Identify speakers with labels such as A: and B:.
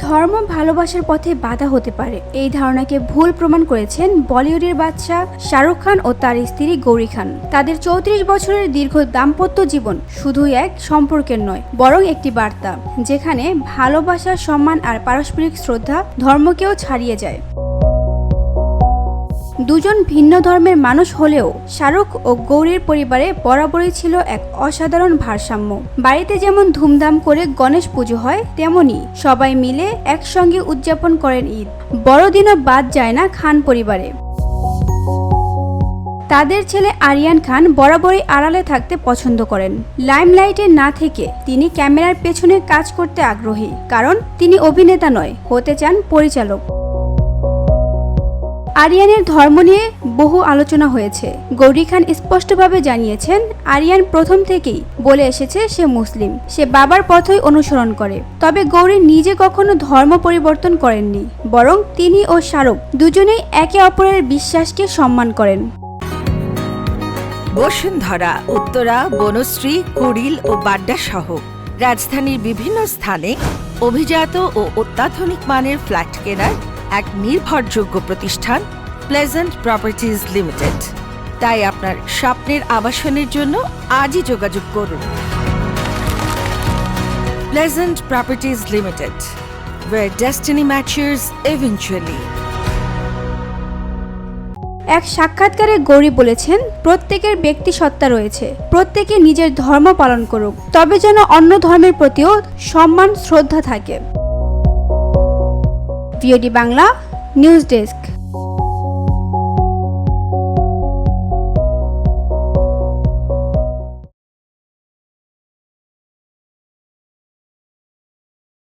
A: ধর্ম ভালোবাসার পথে বাধা হতে পারে, এই ধারণাকে ভুল প্রমাণ করেছেন বলিউডের বাদশা শাহরুখ খান ও তার স্ত্রী গৌরী খান। তাদের 34 বছরের দীর্ঘ দাম্পত্য জীবন শুধু এক সম্পর্কের নয়, বরং একটি বার্তা, যেখানে ভালোবাসা, সম্মান আর পারস্পরিক শ্রদ্ধা ধর্মকেও ছাড়িয়ে যায়। দুজন ভিন্ন ধর্মের মানুষ হলেও শাহরুখ ও গৌরীর পরিবারে বরাবরই ছিল এক অসাধারণ ভারসাম্য। বাড়িতে যেমন ধুমধাম করে গণেশ পুজো হয়, তেমনি সবাই মিলে একসঙ্গে উদযাপন করেন ঈদ। বড়দিনও বাদ যায় না খান পরিবারে। তাদের ছেলে আরিয়ান খান বরাবরই আড়ালে থাকতে পছন্দ করেন। লাইমলাইটে না থেকে তিনি ক্যামেরার পেছনে কাজ করতে আগ্রহী, কারণ তিনি অভিনেতা নয়, হতে চান পরিচালক। আরিয়ানের ধর্ম নিয়ে বহু আলোচনা হয়েছে। গৌরী খান স্পষ্টভাবে জানিয়েছেন, আরিয়ান প্রথম থেকেই বলে এসেছে সে মুসলিম, সে বাবার পথই অনুসরণ করে। তবে গৌরী নিজে কখনো ধর্ম পরিবর্তন করেননি, বরং তিনি ও শাহরুখ দুজনেই একে অপরের বিশ্বাসকে সম্মান করেন।
B: বসুন্ধরা, উত্তরা, বনশ্রী, কুড়িল ও বাড্ডা সহ রাজধানীর বিভিন্ন স্থানে অভিজাত ও অত্যাধুনিক মানের ফ্ল্যাট কেনার এক নির্ভরযোগ্য প্রতিষ্ঠান প্লেজেন্ট প্রপার্টিজ লিমিটেড। তাই আপনার স্বপ্নের আবাসনের জন্য আজই যোগাযোগ করুন। Pleasant properties limited, where destiny matches eventually.
A: এক সাক্ষাৎকারে গৌরী বলেছেন, প্রত্যেকের ব্যক্তিসত্তা রয়েছে, প্রত্যেকে নিজের ধর্ম পালন করুক, তবে যেন অন্য ধর্মের প্রতিও সম্মান, শ্রদ্ধা থাকে। VOD Bangla news desk.